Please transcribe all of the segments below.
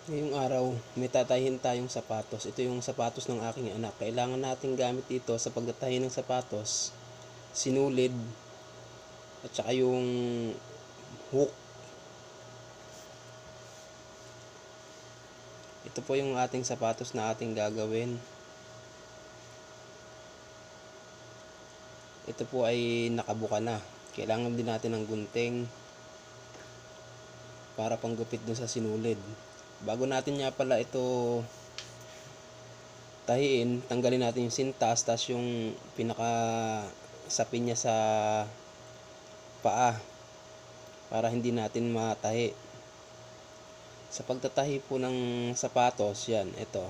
Ngayong araw, may tatahin tayong sapatos. Ito yung sapatos ng aking anak. Kailangan natin gamit dito sa pagtatahi ng sapatos, sinulid, at saka yung hook. Ito po yung ating sapatos na ating gagawin. Ito po ay nakabuka na. Kailangan din natin ng gunting para panggupit dun sa sinulid. Bago natin nga pala ito tahiin, tanggalin natin yung sintas, tas yung pinaka sapin niya sa paa para hindi natin matahi. Sa pagtatahi po ng sapatos, yan, ito.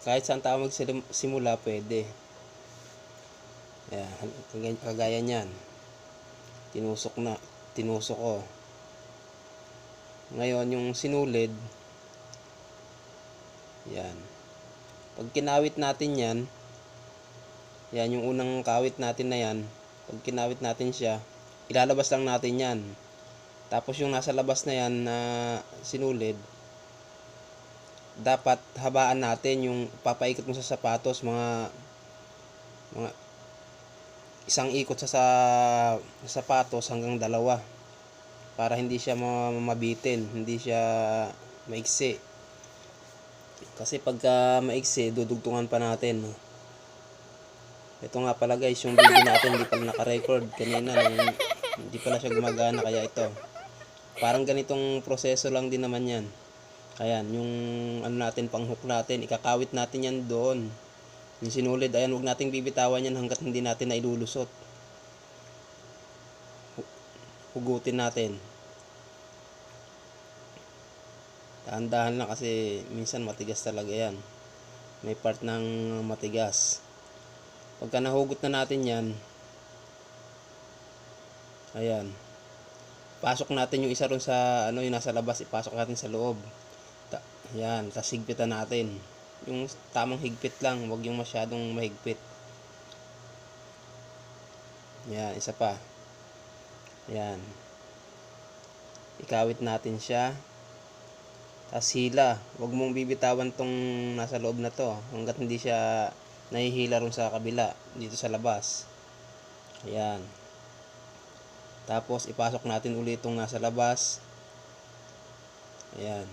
Kahit saan tayo magsimula, pwede. Yan, kagaya niyan. Tinusok ko. Ngayon, yung sinulid, yan. Pag kinawit natin yan, yan yung unang kawit natin na yan. Pag kinawit natin siya, ilalabas lang natin yan. Tapos yung nasa labas na yan na sinulid, dapat habaan natin yung papaikot mo sa sapatos, mga isang ikot sa sapatos hanggang dalawa, para hindi siya mabitin, hindi siya maiksi. Kasi pagka maiksi, dudugtungan pa natin. Ito nga pala guys, yung video natin hindi pala naka-record kanina, hindi pala siya gumagana, kaya ito. Parang ganitong proseso lang din naman yan. Ayan, yung ano natin, pang-hook natin, ikakawit natin yan doon. Yung sinulid, ayan, huwag nating bibitawan yan hanggat hindi natin nailulusot. Hugutin natin. Dahan-dahan lang kasi minsan matigas talaga yan. May part ng matigas. Pagka nahugot na natin yan, ayan, pasok natin yung isa ron sa yung nasa labas, ipasok natin sa loob. Yan, tas higpitan natin. Yung tamang higpit lang, huwag yung masyadong mahigpit. Yan, isa pa. Yan. Ikawit natin siya. Tas hila, huwag mong bibitawan tong nasa loob na to hanggat hindi siya nahihila ron sa kabila, dito sa labas. Ayan. Tapos ipasok natin ulit itong nasa labas. Ayan.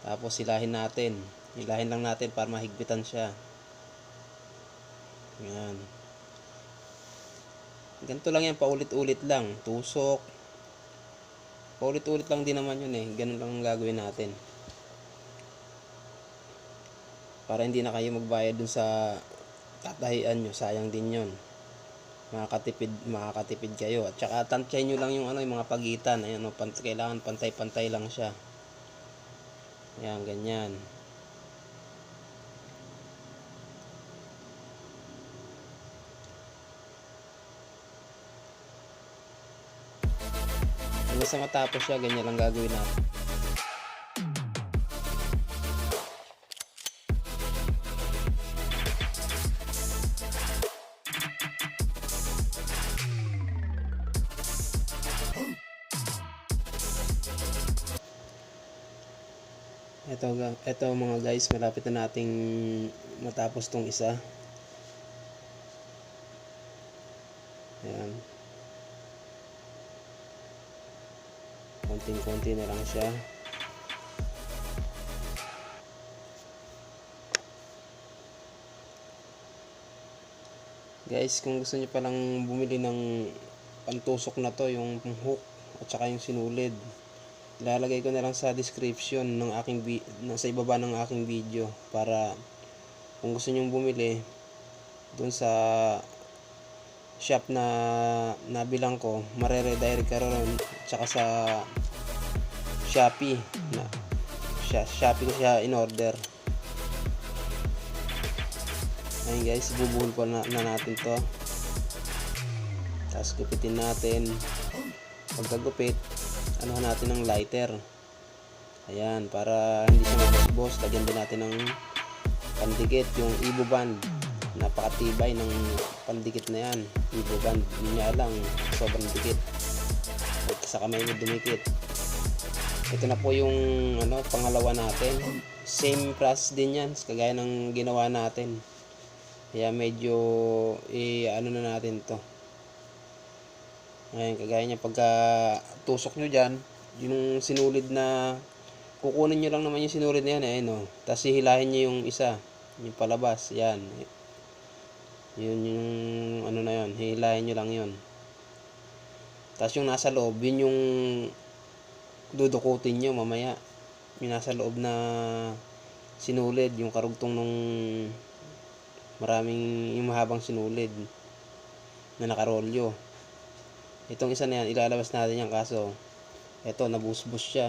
Tapos hilahin natin. Hilahin lang natin para mahigpitan siya. Ayan. Ganito lang yan, paulit-ulit lang. Tusok. Paulit-ulit lang din naman yun eh. Ganun lang ang gagawin natin. Para hindi na kayo magbayad dun sa tatahian nyo. Sayang din yun. Makakatipid kayo. At saka tansyahin nyo lang yung yung mga pagitan. Ayan, kailangan pantay-pantay lang siya. Ayan, ganyan. Hanggang sa matapos siya, ganyan lang gagawin natin. Ito mga guys, malapit na nating matapos tong isa. Ayan. Konting-konti na lang siya. Guys, kung gusto niyo palang bumili ng pantusok na to, yung hook at saka yung sinulid, ilalagay ko na lang sa description ng sa ibaba ng aking video, para kung gusto niyo bumili dun sa shop na nabilang ko, mare-redirect ka ron, tsaka sa Shopee Shopee ko siya in order. Ayun guys, bubuhol ko na natin to, tapos gupitin natin. Pagkagupit, natin ng lighter. Ayan, para hindi siya mabusbos, lagyan din natin ng pandikit, yung Evo band. Napakatibay ng pandikit na yan, Evo band. Hindi niya lang, sobrang dikit. At sa kamay mo dumikit. Ito na po yung pangalawa natin. Same process din yan, kagaya ng ginawa natin. Kaya medyo na natin to. Ayan, kagaya niya pagka tusok nyo dyan, yung sinulid na kukunin nyo lang naman yung sinulid na yan, ayun, tapos hihilahin nyo yung isa, yung palabas, yan. Yun yung na yun, hihilahin nyo lang yun. Tapos yung nasa loob, yun yung dudukutin nyo mamaya. Yung nasa loob na sinulid, yung karugtong nung yung mahabang sinulid na nakarolyo. Itong isa na yan, ilalabas natin yan, kaso eto, nabusbos siya.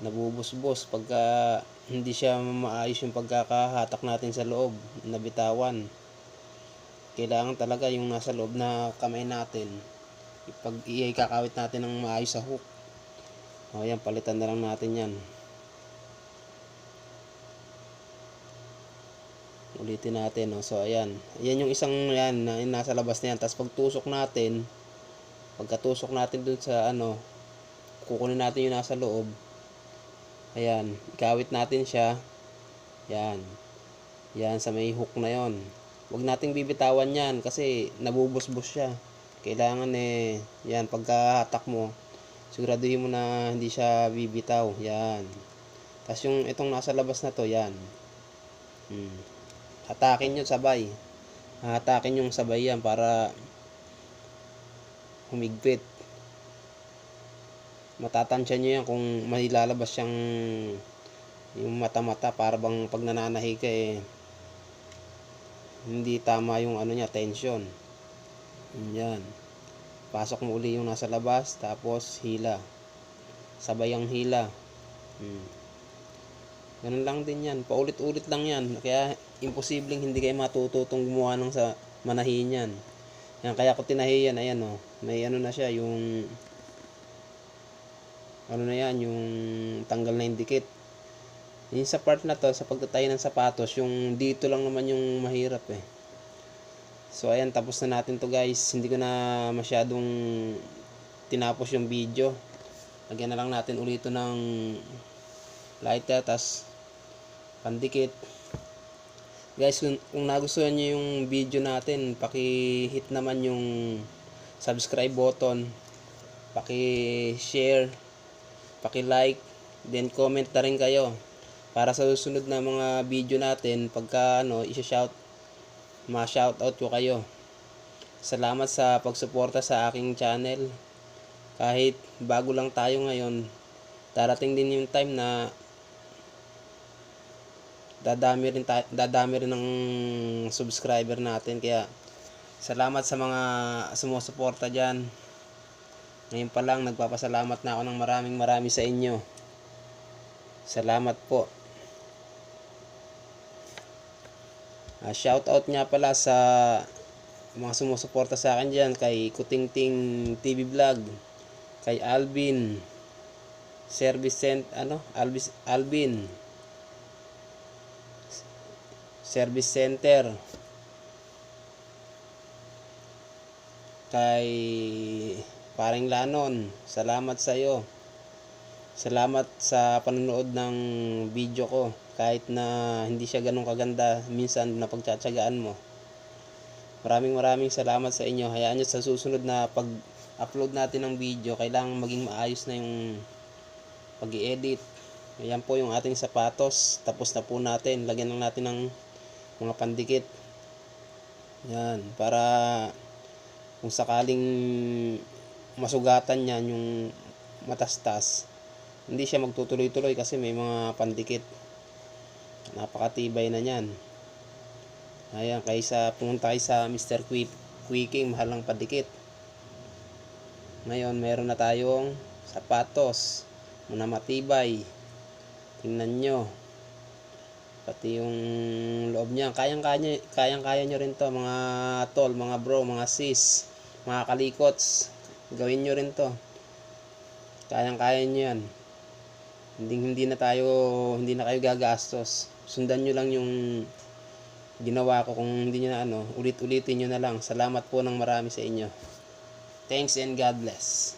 Nabubusbos pagka hindi siya maayos yung pagkakahatak natin sa loob, nabitawan. Kailangan talaga yung nasa loob na kamay natin, pag kakawit natin ng maayos sa hook. O yan, palitan na lang natin yan. Ulitin natin, so ayan. Ayan yung isang yan na nasa labas na yan. Tapos pagkatusok natin dun sa kukunin natin yung nasa loob. Ayan, ikawit natin siya. Yan. Yan sa may hook na yon. Huwag nating bibitawan yan kasi nabubusbos siya. Kailangan yan, pagkahatak mo, siguraduhin mo na hindi siya bibitaw. Yan. Tapos yung itong nasa labas na to, yan. Hatakin nyo sabay. Hatakin yung sabay yan para humigpit. Matatansya nyo yan kung may lalabas siyang yung mata-mata, para bang pag nananahi ka hindi tama yung niya, tension. Yan. Pasok mo uli yung nasa labas, tapos hila. Sabay ang hila. Ganun lang din yan. Paulit-ulit lang yan. Kaya imposibleng hindi kayo matututong gumawa ng sa manahin yan. Yan, kaya ko tinahi yan. Ayan may na siya, yung na yan, yung tanggal na yung dikit. Yung sa part na to, sa pagtatay ng sapatos, yung dito lang naman yung mahirap So ayan, tapos na natin to guys. Hindi ko na masyadong tinapos yung video. Lagyan na lang natin ulit ng lighter, tas pandikit. Guys, kung nagustuhan nyo yung video natin, paki-hit naman yung subscribe button, paki-share, paki-like, then comment na rin kayo para sa susunod na mga video natin, pagka ma-shoutout ko kayo. Salamat sa pagsuporta sa aking channel. Kahit bago lang tayo ngayon, darating din yung time na dadami rin ng subscriber natin. Kaya salamat sa mga sumusuporta dyan. Ngayon pa lang, nagpapasalamat na ako ng maraming sa inyo. Salamat po. Shoutout nga pala sa mga sumusuporta sa akin dyan, kay Kutingting TV Vlog, kay Alvin Alvin Service Center, kay Paring Lanon, salamat sa iyo. Salamat sa panonood ng video ko. Kahit na hindi siya ganun kaganda, minsan na pagtsatsagaan mo. Maraming salamat sa inyo. Hayaan nyo sa susunod na pag-upload natin ng video, kailangan maging maayos na yung pag-i-edit. Ayan po yung ating sapatos. Tapos na po natin. Lagyan lang natin ng mga pandikit. Yan. Para kung sakaling masugatan yan yung matastas, hindi siya magtutuloy-tuloy kasi may mga pandikit. Napakatibay na yan. Ayan, kaysa pumunta kayo sa Mr. Quicking, mahal ng pandikit. Ngayon, meron na tayong sapatos na matibay. Tingnan nyo. Pati yung loob niya. Kayang-kaya nyo rin to, mga tol, mga bro, mga sis, mga kalikots. Gawin nyo rin to. Kayang-kaya nyo yan. Hindi na kayo gagastos. Sundan nyo lang yung ginawa ko. Kung hindi nyo na ulit-ulitin nyo na lang. Salamat po ng marami sa inyo. Thanks and God bless.